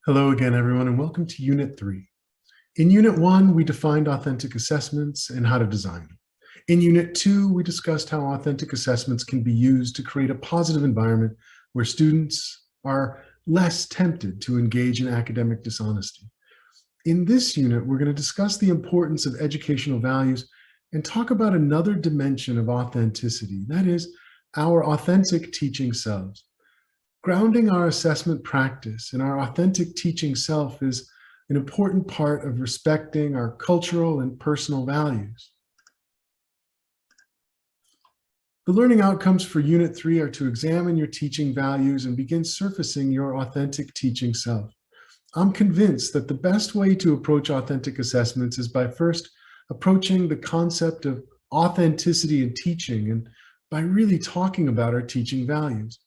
Hello again, everyone, and welcome to Unit 3. In Unit 1, we defined authentic assessments and how to design them. In Unit 2, we discussed how authentic assessments can be used to create a positive environment where students are less tempted to engage in academic dishonesty. In this unit, we're going to discuss the importance of educational values and talk about another dimension of authenticity, that is, our authentic teaching selves. Grounding our assessment practice in our authentic teaching self is an important part of respecting our cultural and personal values. The learning outcomes for Unit 3 are to examine your teaching values and begin surfacing your authentic teaching self. I'm convinced that the best way to approach authentic assessments is by first approaching the concept of authenticity in teaching and by really talking about our teaching values.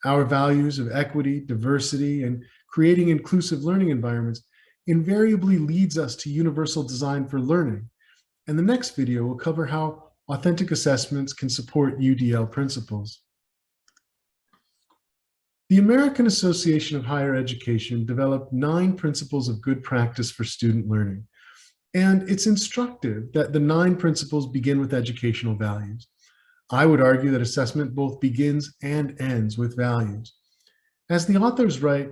Our values of equity, diversity, and creating inclusive learning environments invariably leads us to universal design for learning. And the next video will cover how authentic assessments can support UDL principles. The American Association of Higher Education developed 9 principles of good practice for student learning. And it's instructive that the 9 principles begin with educational values. I would argue that assessment both begins and ends with values. As the authors write,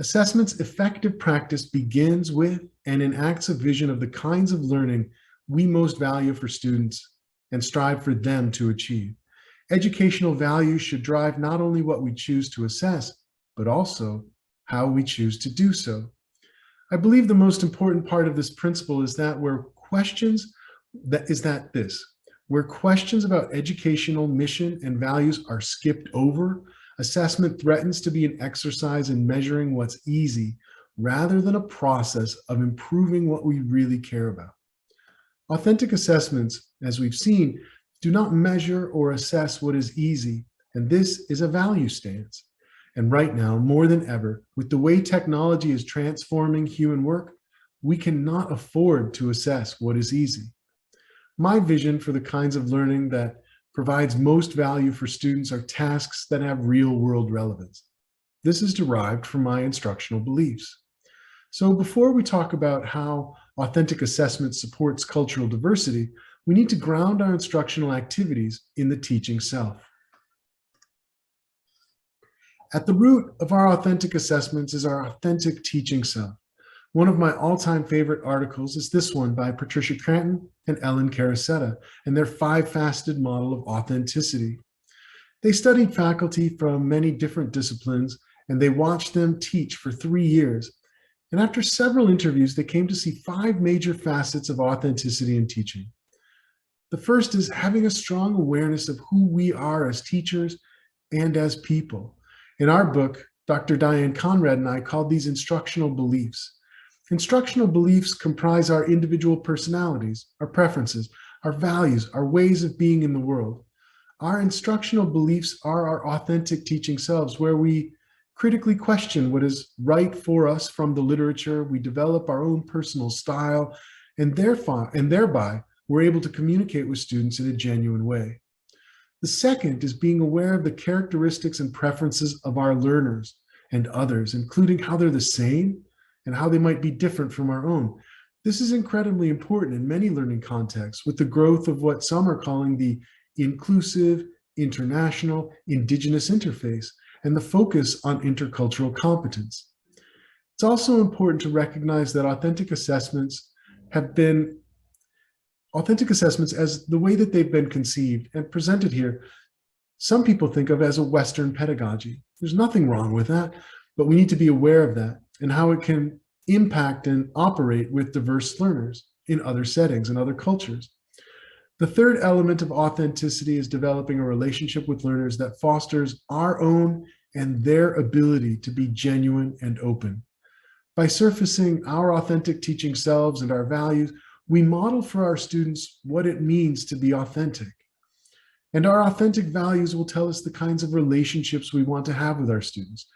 assessment's effective practice begins with and enacts a vision of the kinds of learning we most value for students and strive for them to achieve. Educational values should drive not only what we choose to assess, but also how we choose to do so. I believe the most important part of this principle is that where questions about educational mission and values are skipped over, assessment threatens to be an exercise in measuring what's easy rather than a process of improving what we really care about. Authentic assessments, as we've seen, do not measure or assess what is easy, and this is a value stance. And right now, more than ever, with the way technology is transforming human work, we cannot afford to assess what is easy. My vision for the kinds of learning that provides most value for students are tasks that have real-world relevance. This is derived from my instructional beliefs. So before we talk about how authentic assessment supports cultural diversity, we need to ground our instructional activities in the teaching self. At the root of our authentic assessments is our authentic teaching self. One of my all-time favorite articles is this one by Patricia Cranton and Ellen Carasetta and their 5-faceted model of authenticity. They studied faculty from many different disciplines and they watched them teach for 3 years. And after several interviews, they came to see 5 major facets of authenticity in teaching. The first is having a strong awareness of who we are as teachers and as people. In our book, Dr. Diane Conrad and I called these instructional beliefs. Instructional beliefs comprise our individual personalities, our preferences, our values, our ways of being in the world. Our instructional beliefs are our authentic teaching selves, where we critically question what is right for us from the literature, we develop our own personal style, and thereby we're able to communicate with students in a genuine way. The second is being aware of the characteristics and preferences of our learners and others, including how they're the same and how they might be different from our own. This is incredibly important in many learning contexts with the growth of what some are calling the inclusive, international, indigenous interface and the focus on intercultural competence. It's also important to recognize that authentic assessments as the way that they've been conceived and presented here, some people think of as a Western pedagogy. There's nothing wrong with that, but we need to be aware of that and how it can impact and operate with diverse learners in other settings and other cultures. The third element of authenticity is developing a relationship with learners that fosters our own and their ability to be genuine and open. By surfacing our authentic teaching selves and our values, we model for our students what it means to be authentic. And our authentic values will tell us the kinds of relationships we want to have with our students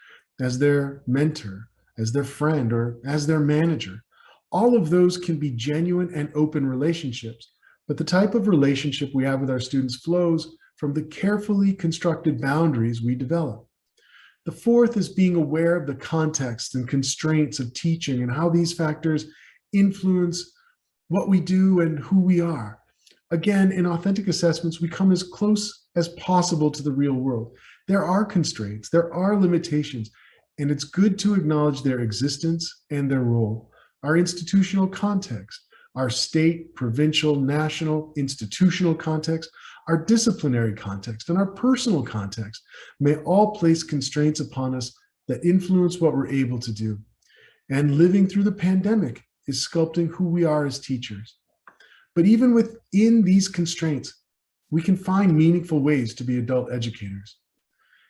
as their mentor, as their friend, or as their manager. All of those can be genuine and open relationships, but the type of relationship we have with our students flows from the carefully constructed boundaries we develop. The fourth is being aware of the context and constraints of teaching and how these factors influence what we do and who we are. Again, in authentic assessments, we come as close as possible to the real world. There are constraints, there are limitations, and it's good to acknowledge their existence and their role. Our institutional context, our state, provincial, national, institutional context, our disciplinary context, and our personal context may all place constraints upon us that influence what we're able to do. And living through the pandemic is sculpting who we are as teachers. But even within these constraints, we can find meaningful ways to be adult educators.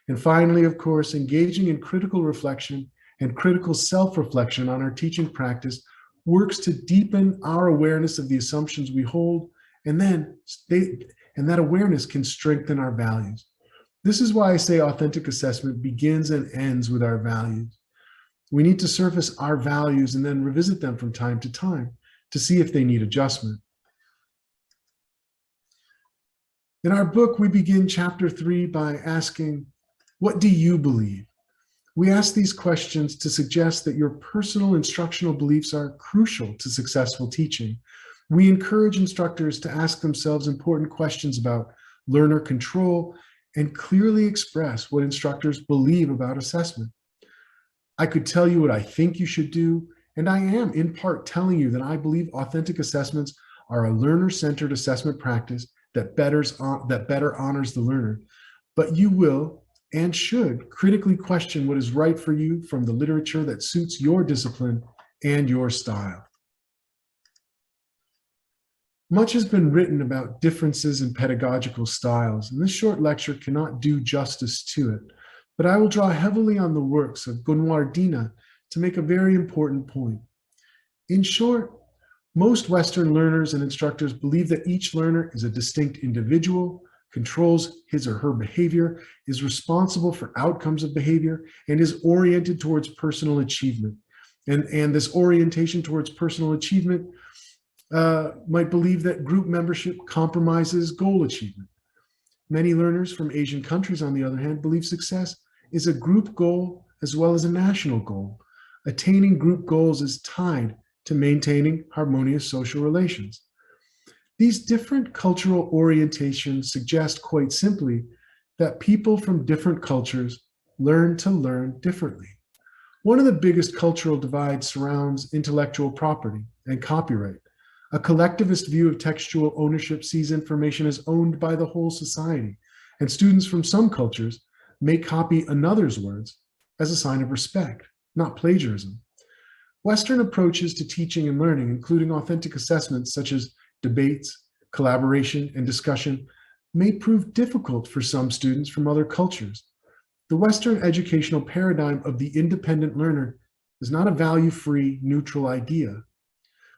And finally, of course, engaging in critical reflection and critical self-reflection on our teaching practice works to deepen our awareness of the assumptions we hold, and that awareness can strengthen our values. This is why I say authentic assessment begins and ends with our values. We need to surface our values and then revisit them from time to time to see if they need adjustment. In our book, we begin chapter 3 by asking, what do you believe? We ask these questions to suggest that your personal instructional beliefs are crucial to successful teaching. We encourage instructors to ask themselves important questions about learner control and clearly express what instructors believe about assessment. I could tell you what I think you should do, and I am in part telling you that I believe authentic assessments are a learner-centered assessment practice that better honors the learner. But you will and should critically question what is right for you from the literature that suits your discipline and your style. Much has been written about differences in pedagogical styles, and this short lecture cannot do justice to it, but I will draw heavily on the works of Gunawardena to make a very important point. In short, most Western learners and instructors believe that each learner is a distinct individual, controls his or her behavior, is responsible for outcomes of behavior, and is oriented towards personal achievement. And this orientation towards personal achievement might believe that group membership compromises goal achievement. Many learners from Asian countries, on the other hand, believe success is a group goal as well as a national goal. Attaining group goals is tied to maintaining harmonious social relations. These different cultural orientations suggest quite simply that people from different cultures learn to learn differently. One of the biggest cultural divides surrounds intellectual property and copyright. A collectivist view of textual ownership sees information as owned by the whole society, and students from some cultures may copy another's words as a sign of respect, not plagiarism. Western approaches to teaching and learning, including authentic assessments such as debates, collaboration, and discussion, may prove difficult for some students from other cultures. The Western educational paradigm of the independent learner is not a value-free, neutral idea.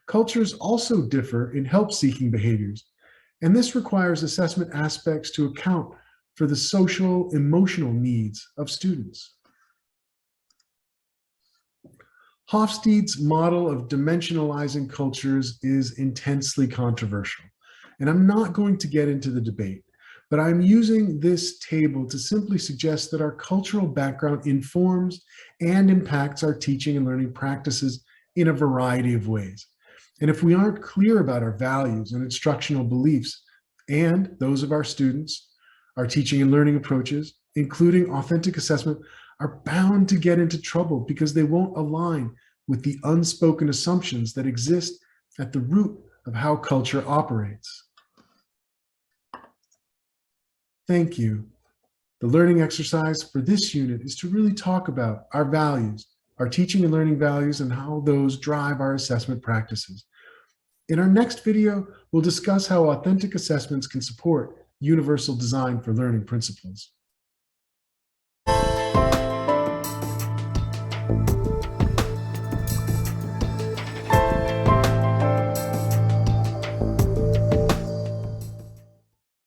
Cultures also differ in help-seeking behaviors, and this requires assessment aspects to account for the social, emotional needs of students. Hofstede's model of dimensionalizing cultures is intensely controversial, and I'm not going to get into the debate, but I'm using this table to simply suggest that our cultural background informs and impacts our teaching and learning practices in a variety of ways. And if we aren't clear about our values and instructional beliefs and those of our students, our teaching and learning approaches, including authentic assessment, are bound to get into trouble because they won't align with the unspoken assumptions that exist at the root of how culture operates. Thank you. The learning exercise for this unit is to really talk about our values, our teaching and learning values, and how those drive our assessment practices. In our next video, we'll discuss how authentic assessments can support universal design for learning principles.